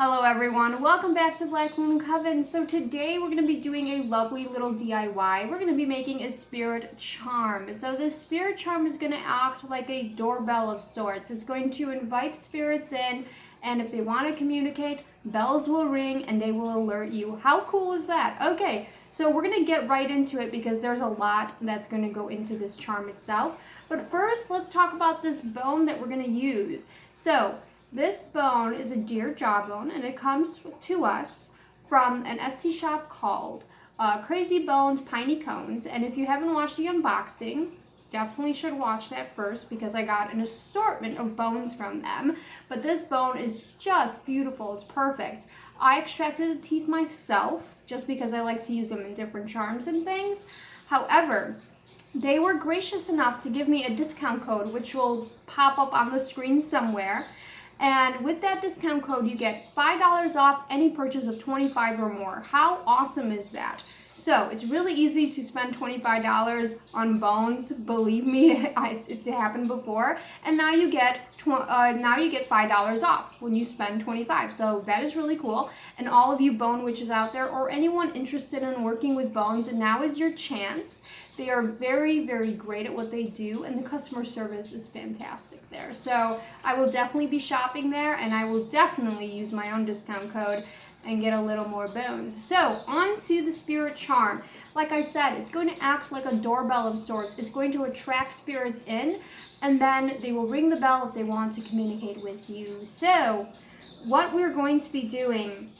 Hello everyone, welcome back to Black Moon Coven. So today we're going to be doing a lovely little DIY. We're going to be making a spirit charm. So this spirit charm is going to act like a doorbell of sorts. It's going to invite spirits in, and if they want to communicate, bells will ring and they will alert you. How cool is that? Okay, so we're going to get right into it because there's a lot that's going to go into this charm itself. But first, let's talk about this bone that we're going to use. So this bone is a deer jawbone, and it comes to us from an Etsy shop called CrazyBonesPineyCones. And if you haven't watched the unboxing, definitely should watch that first because I got an assortment of bones from them. But this bone is just beautiful. It's perfect. I extracted the teeth myself just because I like to use them in different charms and things. However, they were gracious enough to give me a discount code, which will pop up on the screen somewhere. And with that discount code, you get $5 off any purchase of $25 or more. How awesome is that? So it's really easy to spend $25 on bones. Believe me, it's happened before. And now you get $5 off when you spend $25. So that is really cool. And all of you bone witches out there, or anyone interested in working with bones, now is your chance. They are very, very great at what they do, and the customer service is fantastic there. So I will definitely be shopping there, and I will definitely use my own discount code and get a little more bones. So on to the spirit charm. Like I said, it's going to act like a doorbell of sorts. It's going to attract spirits in, and then they will ring the bell if they want to communicate with you. So what we're going to be doing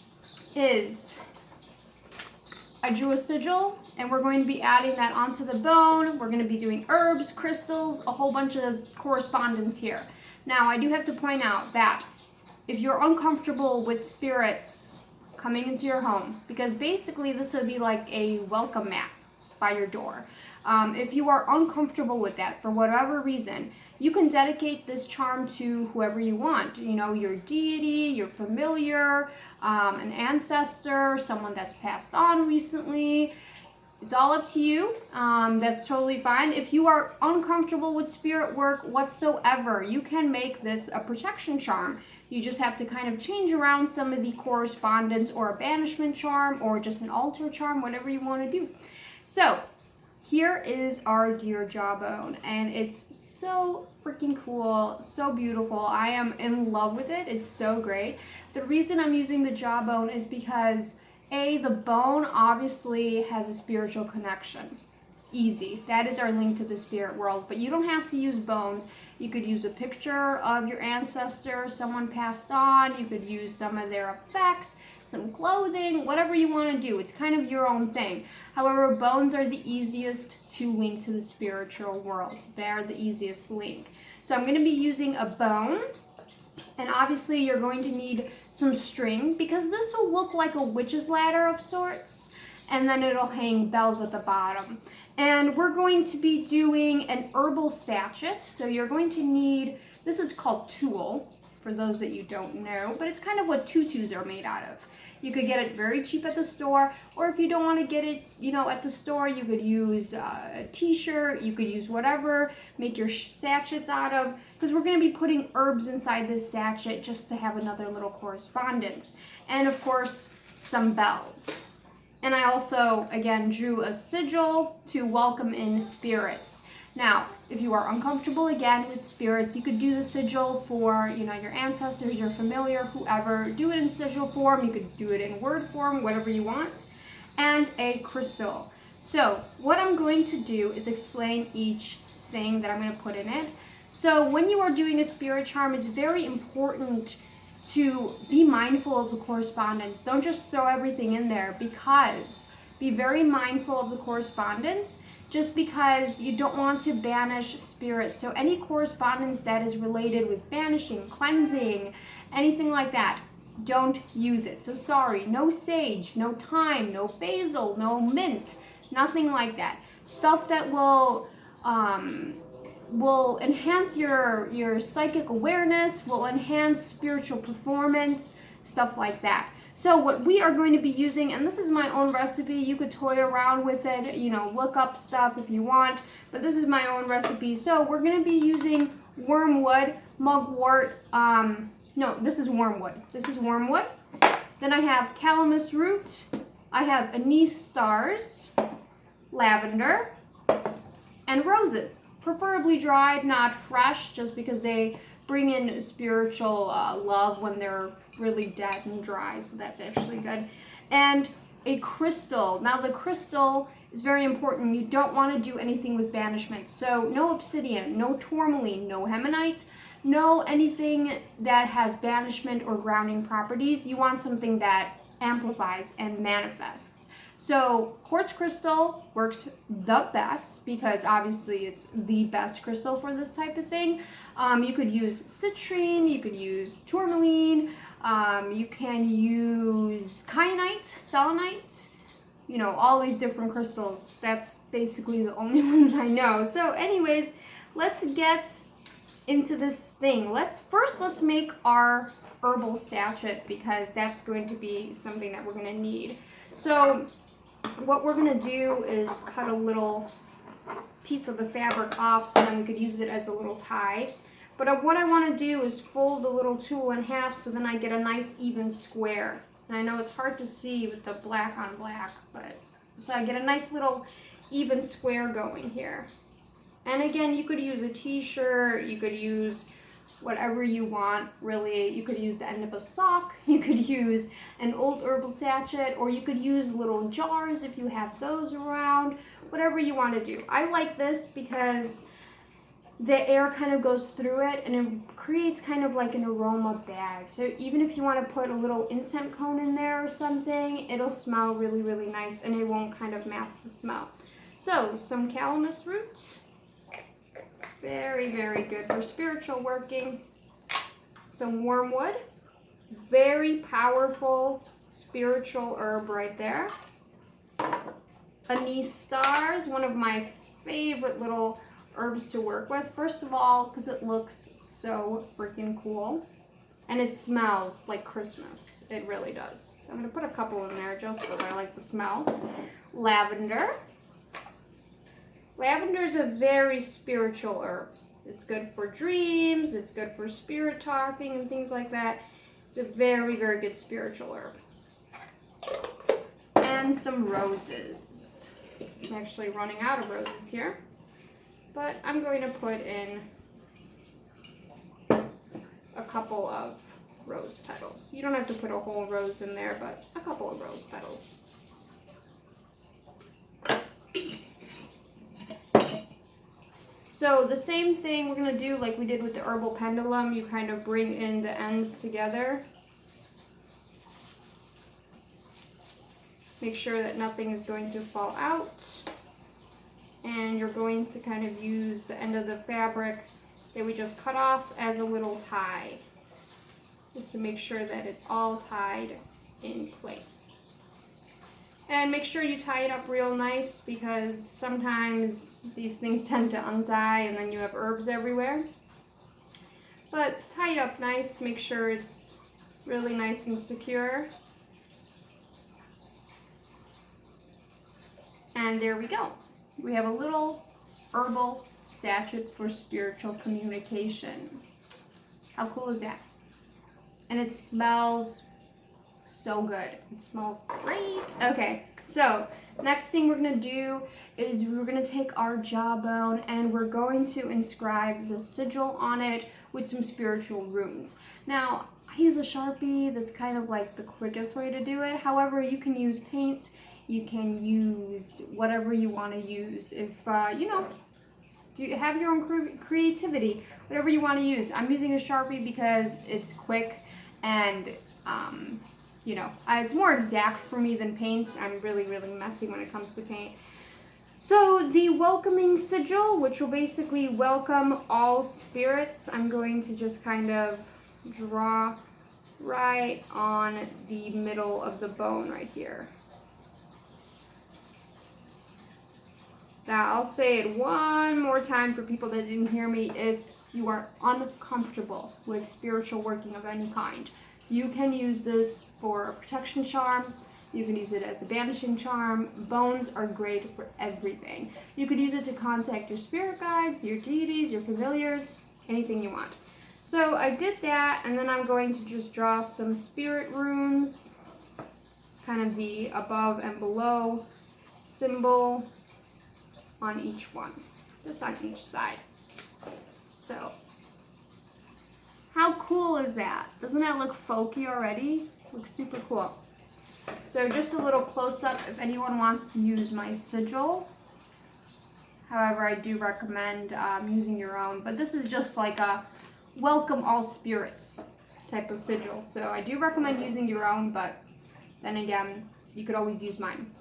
is I drew a sigil, and we're going to be adding that onto the bone. We're going to be doing herbs, crystals, a whole bunch of correspondence here. Now, I do have to point out that if you're uncomfortable with spirits coming into your home, because basically this would be like a welcome mat by your door. If you are uncomfortable with that for whatever reason, you can dedicate this charm to whoever you want. You know, your deity, your familiar, an ancestor, someone that's passed on recently. It's all up to you. That's totally fine. If you are uncomfortable with spirit work whatsoever, you can make this a protection charm. You just have to kind of change around some of the correspondence, or a banishment charm, or just an altar charm, whatever you want to do. So here is our deer jawbone, and it's so freaking cool, so beautiful. I am in love with it. It's so great. The reason I'm using the jawbone is because the bone obviously has a spiritual connection. Easy. That is our link to the spirit world. But you don't have to use bones. You could use a picture of your ancestor, someone passed on. You could use some of their effects, some clothing, whatever you want to do. It's kind of your own thing. However, bones are the easiest to link to the spiritual world. They're the easiest link. So I'm going to be using a bone. And obviously you're going to need some string, because this will look like a witch's ladder of sorts, and then it'll hang bells at the bottom. And we're going to be doing an herbal sachet. So you're going to need, this is called tulle, for those that you don't know, but it's kind of what tutus are made out of. You could get it very cheap at the store, or if you don't want to get it, at the store, you could use a t-shirt, you could use whatever, make your sachets out of, because we're going to be putting herbs inside this sachet just to have another little correspondence. And of course, some bells. And I also, again, drew a sigil to welcome in spirits. Now, if you are uncomfortable again with spirits, you could do the sigil for, your ancestors, your familiar, whoever. Do it in sigil form. You could do it in word form, whatever you want. And a crystal. So what I'm going to do is explain each thing that I'm going to put in it. So when you are doing a spirit charm, it's very important to be mindful of the correspondence. Don't just throw everything in there, because be very mindful of the correspondence, just because you don't want to banish spirits. So any correspondence that is related with banishing, cleansing, anything like that, don't use it. So sorry, no sage, no thyme, no basil, no mint, nothing like that. Stuff that will enhance your psychic awareness, will enhance spiritual performance, stuff like that. So what we are going to be using, and this is my own recipe, you could toy around with it, look up stuff if you want, but this is my own recipe. So we're going to be using wormwood, mugwort, no, this is wormwood. This is wormwood. Then I have calamus root, I have anise stars, lavender, and roses. Preferably dried, not fresh, just because they bring in spiritual love when they're really dead and dry, so that's actually good. And a crystal. Now the crystal is very important. You don't want to do anything with banishment. So no obsidian, no tourmaline, no hemonite, no anything that has banishment or grounding properties. You want something that amplifies and manifests. So quartz crystal works the best because obviously it's the best crystal for this type of thing. You could use citrine, you could use tourmaline, you can use kyanite, selenite, you know, all these different crystals. That's basically the only ones I know. So anyways, let's get into this thing. Let's make our herbal sachet because that's going to be something that we're going to need. So what we're going to do is cut a little piece of the fabric off so then we could use it as a little tie. But what I want to do is fold the little tool in half so then I get a nice even square. And I know it's hard to see with the black on black, but so I get a nice little even square going here. And again, you could use a t-shirt, you could use whatever you want, really. You could use the end of a sock, you could use an old herbal sachet, or you could use little jars if you have those around, whatever you want to do. I like this because the air kind of goes through it and it creates kind of like an aroma bag. So even if you want to put a little incense cone in there or something, it'll smell really, really nice and it won't kind of mask the smell. So some calamus root. Very, very good for spiritual working. Some wormwood. Very powerful spiritual herb right there. Anise stars, one of my favorite little herbs to work with. First of all, because it looks so freaking cool. And it smells like Christmas. It really does. So I'm going to put a couple in there just because I like the smell. Lavender. Lavender is a very spiritual herb. It's good for dreams, it's good for spirit talking and things like that. It's a very, very good spiritual herb. And some roses. I'm actually running out of roses here, but I'm going to put in a couple of rose petals. You don't have to put a whole rose in there, but a couple of rose petals. So the same thing we're going to do like we did with the herbal pendulum. You kind of bring in the ends together. Make sure that nothing is going to fall out. And you're going to kind of use the end of the fabric that we just cut off as a little tie. Just to make sure that it's all tied in place. And make sure you tie it up real nice because sometimes these things tend to untie and then you have herbs everywhere. But tie it up nice, make sure it's really nice and secure. And there we go. We have a little herbal sachet for spiritual communication. How cool is that? And it smells so good. It smells great. Okay, so next thing we're gonna do is we're gonna take our jawbone and we're going to inscribe the sigil on it with some spiritual runes. Now, I use a Sharpie. That's kind of like the quickest way to do it. However, you can use paint. You can use whatever you want to use. If, you know, you have your own creativity, whatever you want to use. I'm using a Sharpie because it's quick and you know, it's more exact for me than paint. I'm really, really messy when it comes to paint. So the welcoming sigil, which will basically welcome all spirits, I'm going to just kind of draw right on the middle of the bone right here. Now I'll say it one more time for people that didn't hear me. If you are uncomfortable with spiritual working of any kind, you can use this for a protection charm. You can use it as a banishing charm. Bones are great for everything. You could use it to contact your spirit guides, your deities, your familiars, anything you want. So I did that, and then I'm going to just draw some spirit runes kind of the above and below symbol on each one, just on each side. So, how cool is that? Doesn't that look folky already? Looks super cool. So just a little close-up if anyone wants to use my sigil. However, I do recommend using your own, but this is just like a welcome all spirits type of sigil. So I do recommend using your own, but then again, you could always use mine.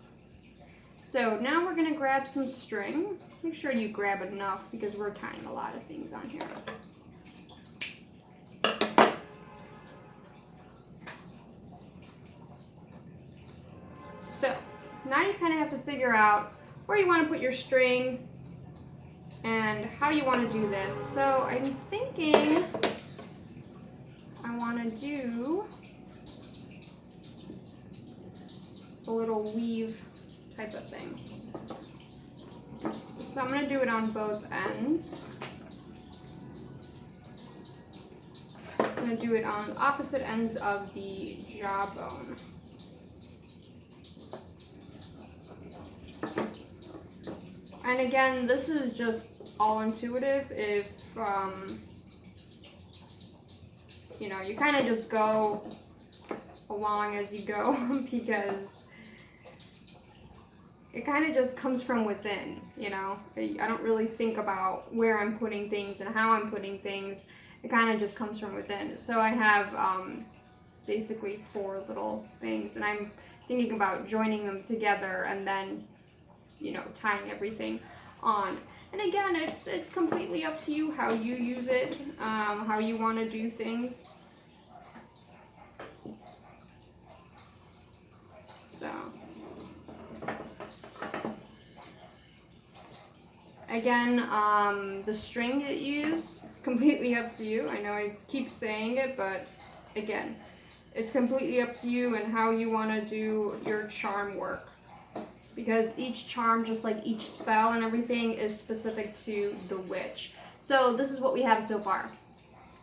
So now we're gonna grab some string. Make sure you grab enough because we're tying a lot of things on here. So now you kind of have to figure out where you want to put your string and how you want to do this. So I'm thinking I want to do a little weave type of thing. So I'm going to do it on both ends. I'm going to do it on opposite ends of the jawbone. And again, this is just all intuitive. If, you know, you kind of just go along as you go because it kind of just comes from within, you know. I don't really think about where I'm putting things and how I'm putting things. It kind of just comes from within. So I have basically 4 little things, and I'm thinking about joining them together and then, you know, tying everything on. And again, it's completely up to you how you use it, how you want to do things. So again, the string that you use, completely up to you. I know I keep saying it, but again, it's completely up to you and how you want to do your charm work. Because each charm, just like each spell and everything, is specific to the witch. So this is what we have so far.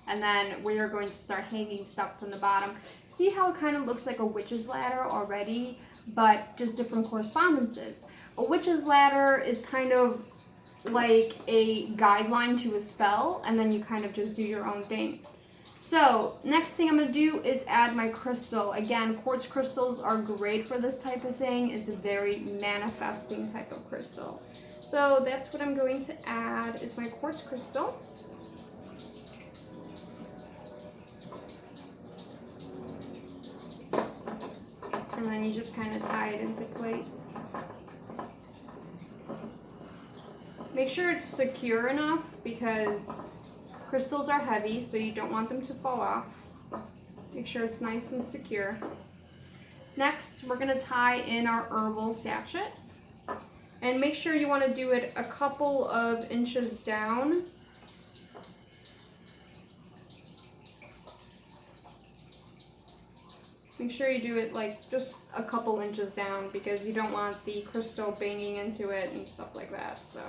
And then we are going to start hanging stuff from the bottom. See how it kind of looks like a witch's ladder already, but just different correspondences. A witch's ladder is kind of like a guideline to a spell, and then you kind of just do your own thing. So, next thing I'm going to do is add my crystal. Again, quartz crystals are great for this type of thing. It's a very manifesting type of crystal. So, that's what I'm going to add is my quartz crystal. And then you just kind of tie it into place. Make sure it's secure enough because crystals are heavy, so you don't want them to fall off. Make sure it's nice and secure. Next, we're going to tie in our herbal sachet. And make sure you want to do it a couple of inches down. Make sure you do it like just a couple inches down because you don't want the crystal banging into it and stuff like that. So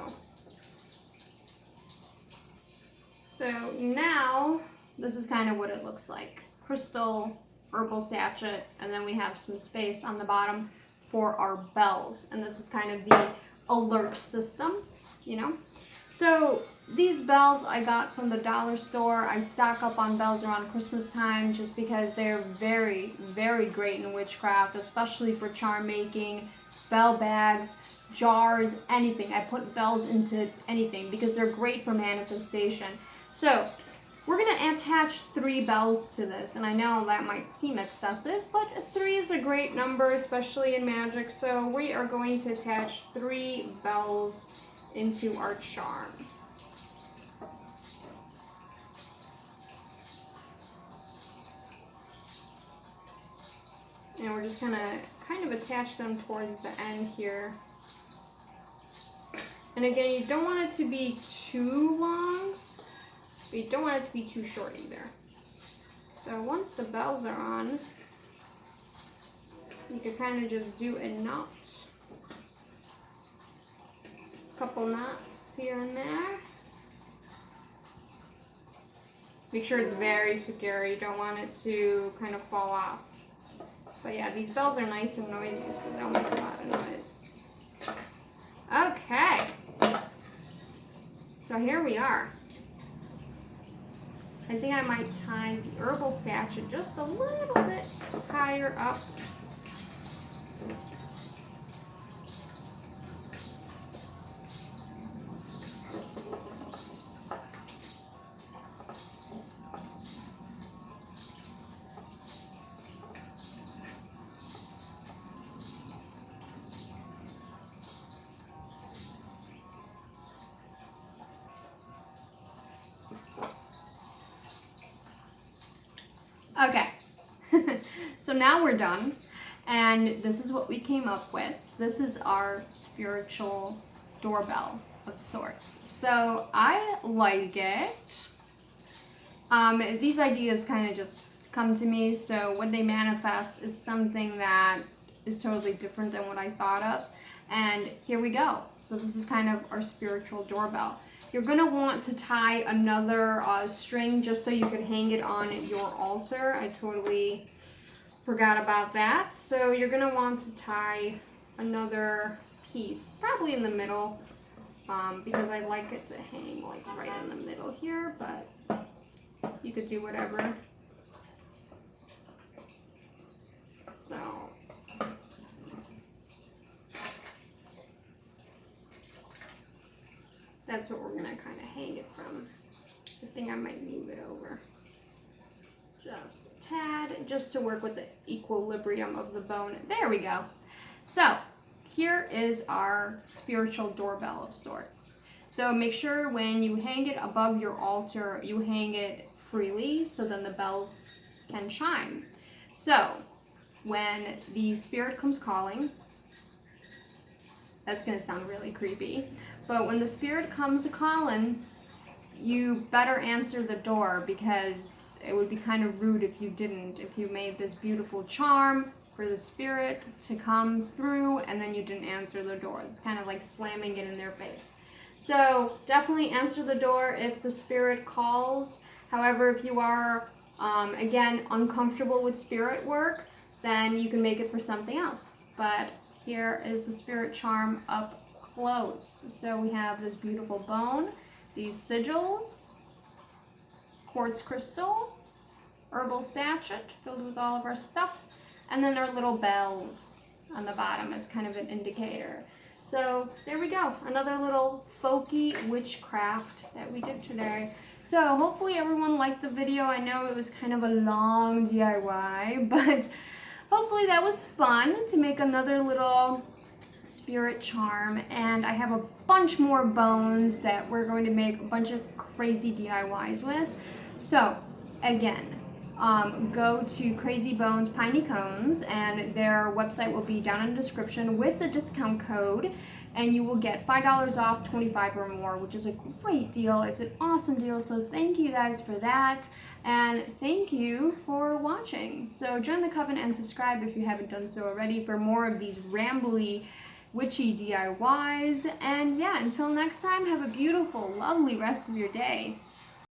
now, this is kind of what it looks like. Crystal, herbal sachet, and then we have some space on the bottom for our bells. And this is kind of the alert system, you know. So these bells I got from the dollar store. I stock up on bells around Christmas time just because they're very, very great in witchcraft, especially for charm making, spell bags, jars, anything. I put bells into anything because they're great for manifestation. So we're going to attach 3 bells to this, and I know that might seem excessive, but 3 is a great number, especially in magic. So we are going to attach 3 bells into our charm. And we're just gonna kind of attach them towards the end here. And again, you don't want it to be too long, but you don't want it to be too short either. So once the bells are on, you can kind of just do a knot. Couple knots here and there. Make sure it's very secure. You don't want it to kind of fall off. But yeah, these bells are nice and noisy, so they don't make a lot of noise. Okay. So here we are. I think I might tie the herbal sachet just a little bit higher up. Okay, so now we're done, and this is what we came up with. This is our spiritual doorbell of sorts. So I like it. These ideas kind of just come to me, so when they manifest, it's something that is totally different than what I thought of. And here we go. So this is kind of our spiritual doorbell. You're going to want to tie another string just so you can hang it on your altar. I totally forgot about that. So you're going to want to tie another piece, probably in the middle, because I like it to hang like right in the middle here, but you could do whatever. So that's what we're going to kind of hang it from. I think I might move it over just a tad, just to work with the equilibrium of the bone. There we go. So here is our spiritual doorbell of sorts. So make sure when you hang it above your altar, you hang it freely so then the bells can chime. So when the spirit comes calling, that's going to sound really creepy, but when the spirit comes calling, you better answer the door, because it would be kind of rude if you didn't. If you made this beautiful charm for the spirit to come through and then you didn't answer the door. It's kind of like slamming it in their face. So definitely answer the door if the spirit calls. However, if you are, again, uncomfortable with spirit work, then you can make it for something else. But here is the spirit charm up close. So we have this beautiful bone, these sigils, quartz crystal, herbal sachet filled with all of our stuff, and then our little bells on the bottom as kind of an indicator. So there we go, another little folky witchcraft that we did today. So hopefully everyone liked the video. I know it was kind of a long DIY, but hopefully that was fun to make another little spirit charm. And I have a bunch more bones that we're going to make a bunch of crazy DIYs with. So again, go to CrazyBonesPineyCones, and their website will be down in the description with the discount code, and you will get $5 off 25 or more, which is a great deal. It's an awesome deal, so thank you guys for that, and thank you for watching. So join the coven and subscribe if you haven't done so already for more of these rambly, witchy DIYs. And yeah, until next time, have a beautiful, lovely rest of your day.